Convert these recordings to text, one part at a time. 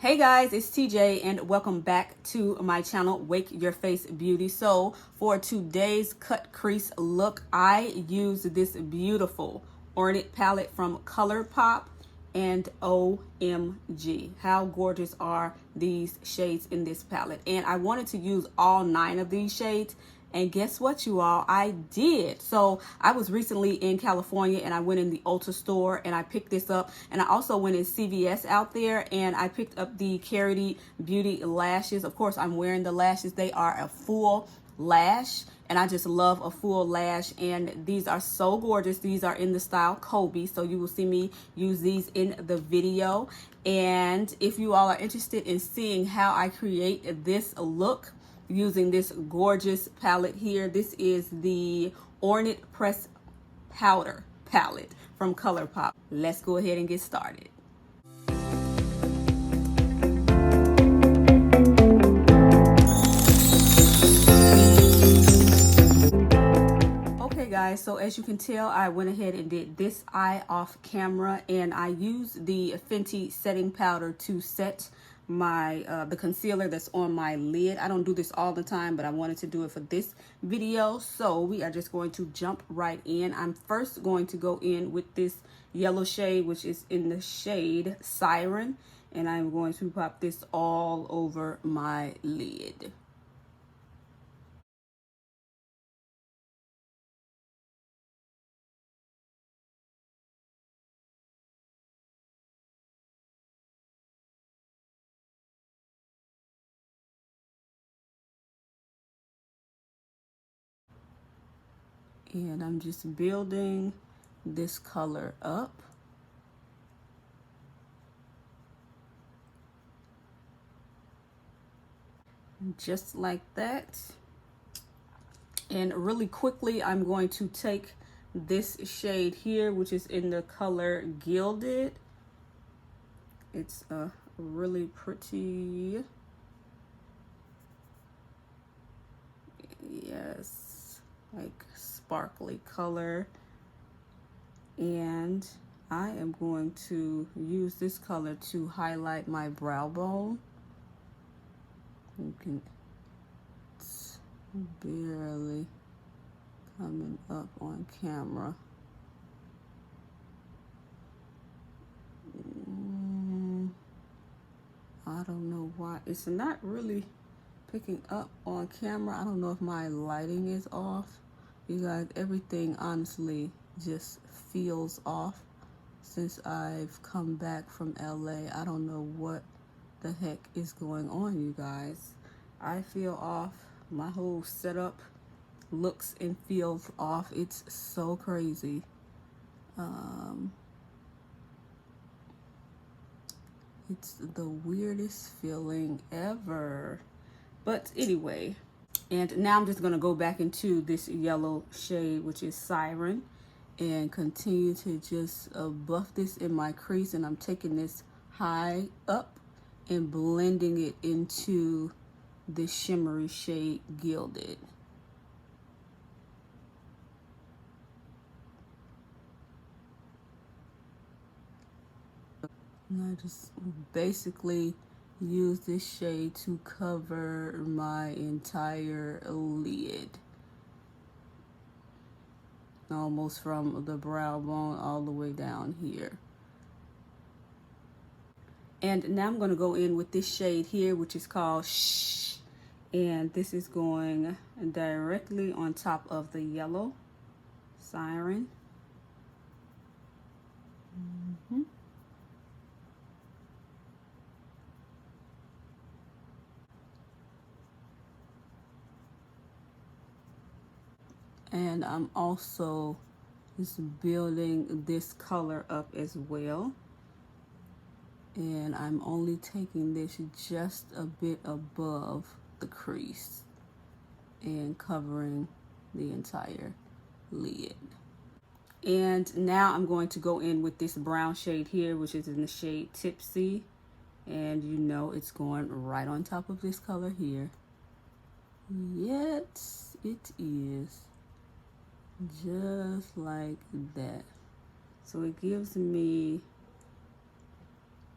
Hey guys, it's TJ and welcome back to my channel, Wake Your Face Beauty. So for today's cut crease look, I used this beautiful Orante palette from Colourpop, and OMG, how gorgeous are these shades in this palette. And I wanted to use all 9 of these shades, and guess what, you all? I did. So I was recently in California and I went in the Ulta store and I picked this up. And I also went in CVS out there and I picked up the Karity Beauty lashes. Of course, I'm wearing the lashes. They are a full lash and I just love a full lash, and these are so gorgeous. These are in the style Kobe, so you will see me use these in the video. And if you all are interested in seeing how I create this look using this gorgeous palette here, this is the Ornate Press Powder palette from Colourpop. Let's go ahead and get started. Okay guys, so as you can tell, I went ahead and did this eye off camera, and I used the Fenty setting powder to set my the concealer that's on my lid. I don't do this all the time, but I wanted to do it for this video, so we are just going to jump right in. I'm first going to go in with this yellow shade, which is in the shade Siren, and I'm going to pop this all over my lid. And I'm just building this color up. Just like that. And really quickly, I'm going to take this shade here, which is in the color Gilded. It's a really pretty, yes, like sparkly color. And I am going to use this color to highlight my brow bone. You can, it's barely coming up on camera. I don't know why it's not really picking up on camera. I don't know if my lighting is off. You guys, everything honestly just feels off since I've come back from LA. I don't know what the heck is going on, you guys. I feel off. My whole setup looks and feels off. It's so crazy. It's the weirdest feeling ever. But anyway, and now I'm just going to go back into this yellow shade, which is Siren, and continue to just buff this in my crease. And I'm taking this high up and blending it into the shimmery shade Gilded. And I just basically use this shade to cover my entire lid, almost from the brow bone all the way down here. And now I'm going to go in with this shade here, which is called Shh, and this is going directly on top of the yellow Siren. And I'm also just building this color up as well. And I'm only taking this just a bit above the crease and covering the entire lid. And now I'm going to go in with this brown shade here, which is in the shade Tipsy. And you know it's going right on top of this color here. Yes, it is. Just like that. So it gives me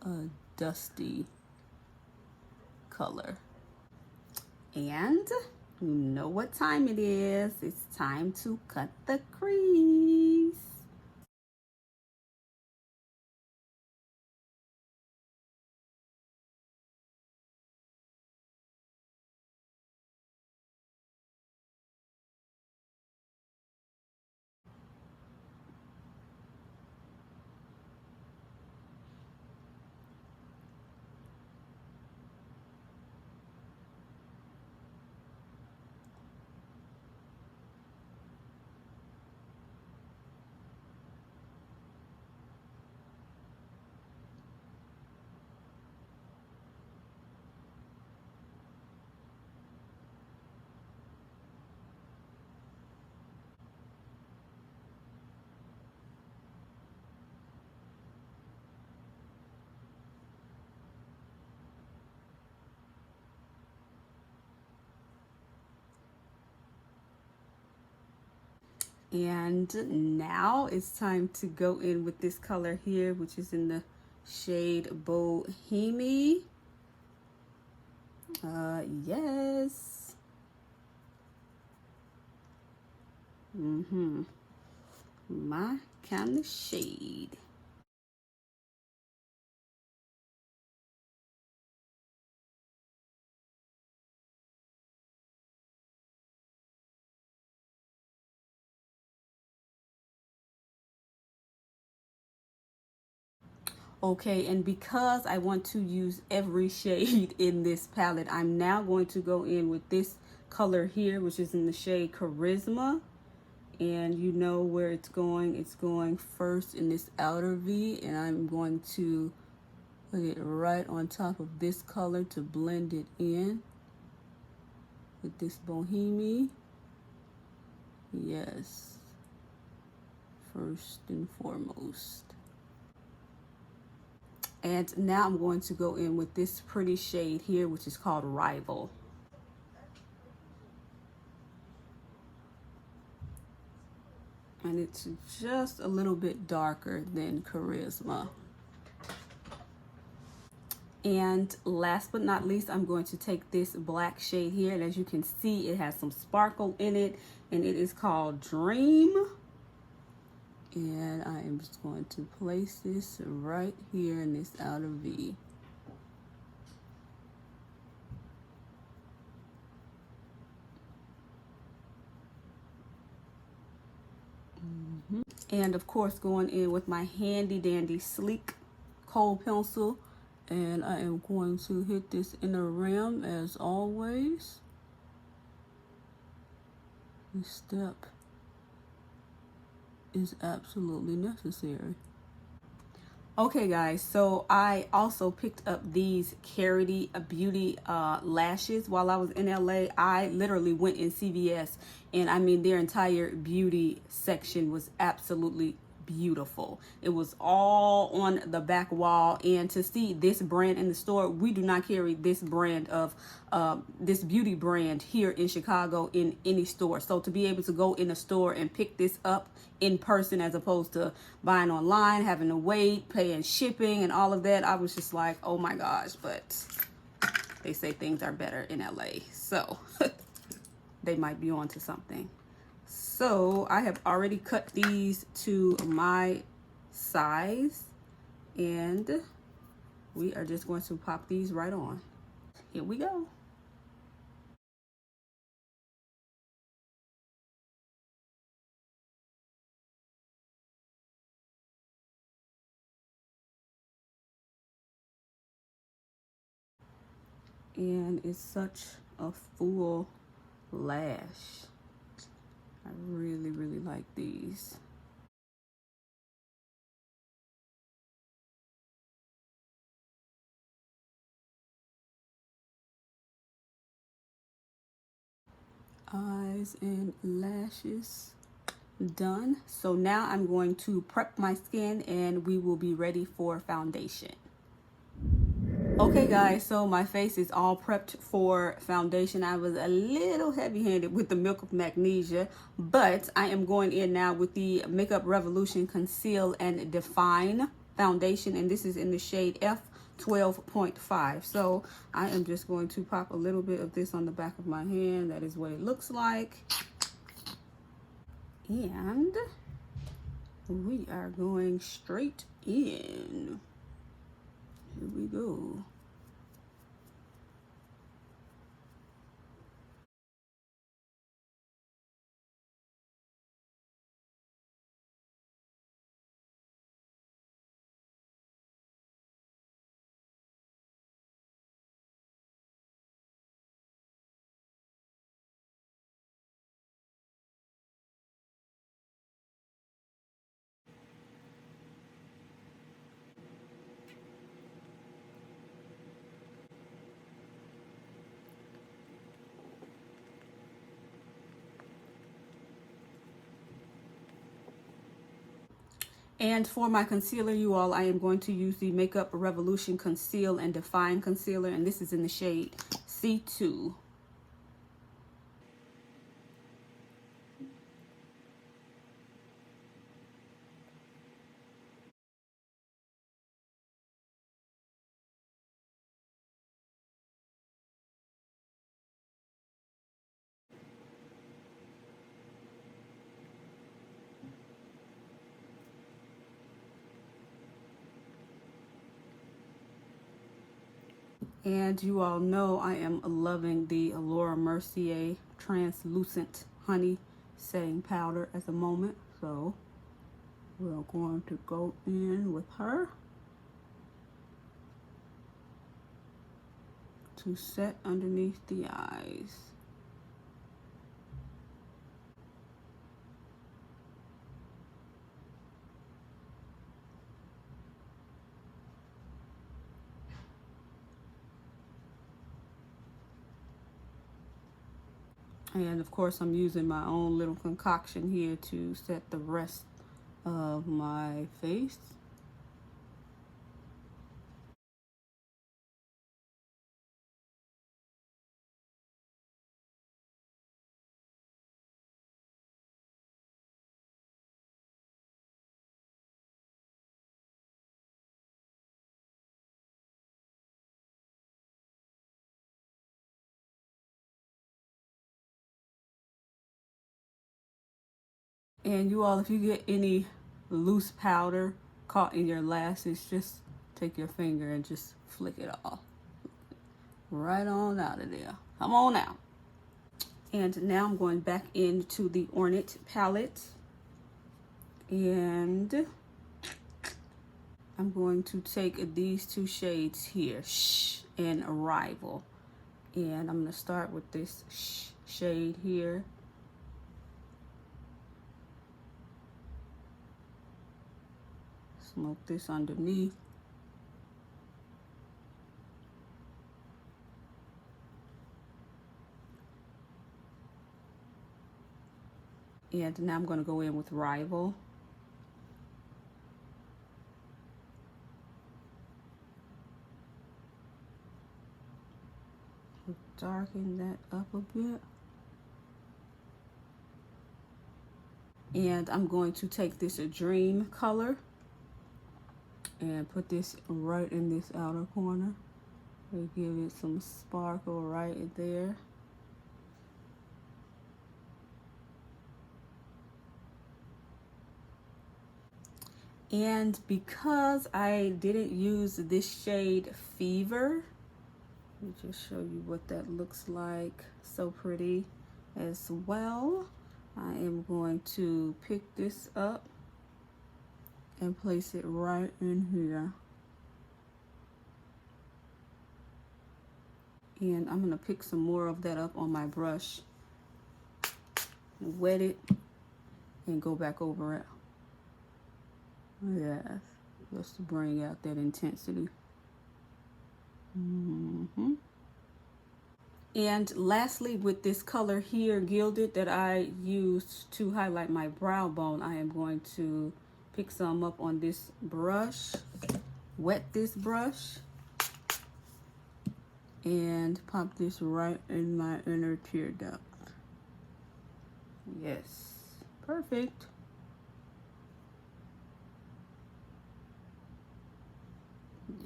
a dusty color. And you know what time it is. It's time to cut the crease. And now it's time to go in with this color here, which is in the shade Bohemian. Yes. My kind of shade. Okay, and because I want to use every shade in this palette, I'm now going to go in with this color here, which is in the shade Charisma. And you know where it's going first in this outer V, and I'm going to put it right on top of this color to blend it in with this Bohemian. Yes, first and foremost. And now I'm going to go in with this pretty shade here, which is called Rival. And it's just a little bit darker than Charisma. And last but not least, I'm going to take this black shade here. And as you can see, it has some sparkle in it. And it is called Dream. And I am just going to place this right here in this outer V. And of course, going in with my handy dandy sleek kohl pencil. And I am going to hit this inner rim as always. This step is absolutely necessary. Okay guys, so I also picked up these Karity Beauty lashes while I was in LA. I literally went in CVS, and I mean their entire beauty section was absolutely beautiful. It was all on the back wall, and to see this brand in the store, we do not carry this brand of this beauty brand here in Chicago in any store. So to be able to go in a store and pick this up in person as opposed to buying online, having to wait, paying shipping and all of that, I was just like, oh my gosh. But they say things are better in LA, so they might be on to something. So I have already cut these to my size, and we are just going to pop these right on. Here we go. And it's such a full lash. I really, really like these. Eyes and lashes done. So now I'm going to prep my skin and we will be ready for foundation. Okay guys, so my face is all prepped for foundation. I was a little heavy-handed with the Milk of Magnesia, but I am going in now with the Makeup Revolution Conceal and Define foundation, and this is in the shade 12.5. So I am just going to pop a little bit of this on the back of my hand. That is what it looks like. And we are going straight in. Here we go. And for my concealer, you all, I am going to use the Makeup Revolution Conceal and Define Concealer, and this is in the shade C2. And you all know I am loving the Mercier Translucent Honey Setting Powder at the moment. So we're going to go in with her to set underneath the eyes. And of course, I'm using my own little concoction here to set the rest of my face. And you all, if you get any loose powder caught in your lashes, just take your finger and just flick it off. Right on out of there. Come on out. And now I'm going back into the Ornate palette. And I'm going to take these two shades here, Shh and Arrival. And I'm going to start with this Shh shade here. Smoke this underneath. And now I'm going to go in with Rival. Darken that up a bit. And I'm going to take this Dream color and put this right in this outer corner. We give it some sparkle right there. And because I didn't use this shade Fever, let me just show you what that looks like. So pretty as well. I am going to pick this up and place it right in here. And I'm gonna pick some more of that up on my brush, wet it, and go back over it. Yes, just to bring out that intensity. And lastly, with this color here, Gilded, that I used to highlight my brow bone, I am going to pick some up on this brush, wet this brush, and pop this right in my inner tear duct. Yes, perfect.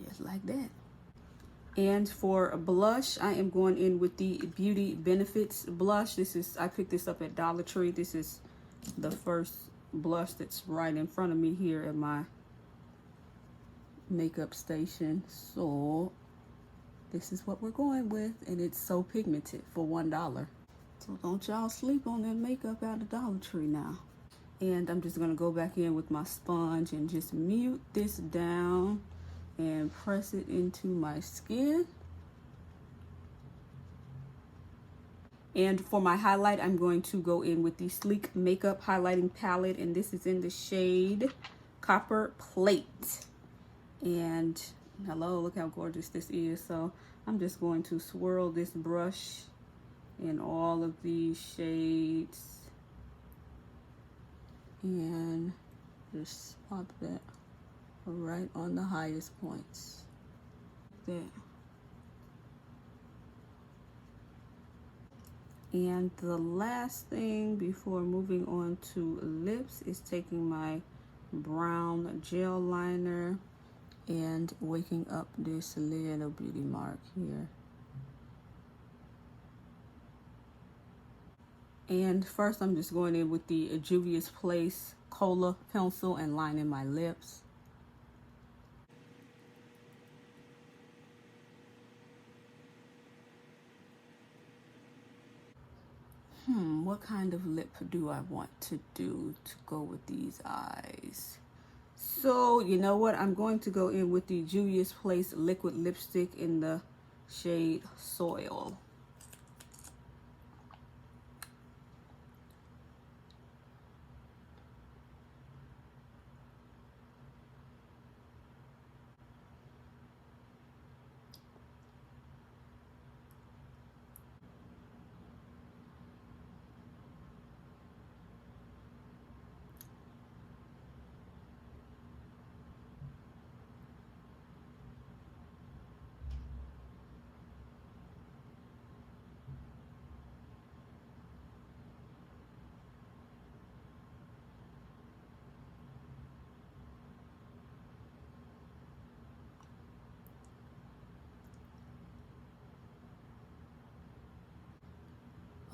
Yes, like that. And for a blush, I am going in with the Beauty Benefits blush. I picked this up at Dollar Tree. This is the first blush that's right in front of me here at my makeup station. So this is what we're going with, and it's so pigmented for $1. So don't y'all sleep on that makeup out of Dollar Tree now. And I'm just gonna go back in with my sponge and just mute this down and press it into my skin. And for my highlight, I'm going to go in with the Sleek Makeup Highlighting Palette, and this is in the shade Copperplate. And hello, look how gorgeous this is. So I'm just going to swirl this brush in all of these shades and just spot that right on the highest points. That. And the last thing before moving on to lips is taking my brown gel liner and waking up this little beauty mark here. And first I'm just going in with the Juvia's Place Kola pencil and lining my lips. What kind of lip do I want to do to go with these eyes? So, you know what? I'm going to go in with the Juvia's Place liquid lipstick in the shade Soil.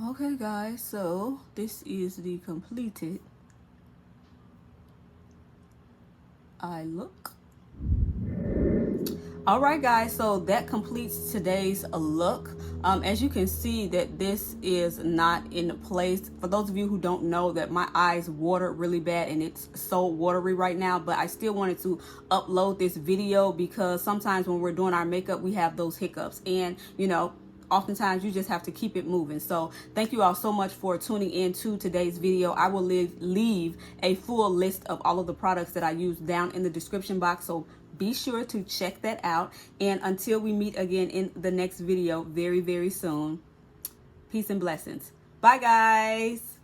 Okay guys, so this is the completed eye look. All right guys, so that completes today's look. As you can see that this is not in place. For those of you who don't know, that my eyes water really bad and it's so watery right now, but I still wanted to upload this video because sometimes when we're doing our makeup we have those hiccups, and you know, oftentimes you just have to keep it moving. So thank you all so much for tuning in to today's video. I will leave a full list of all of the products that I use down in the description box, so be sure to check that out. And until we meet again in the next video very, very soon, peace and blessings. Bye guys.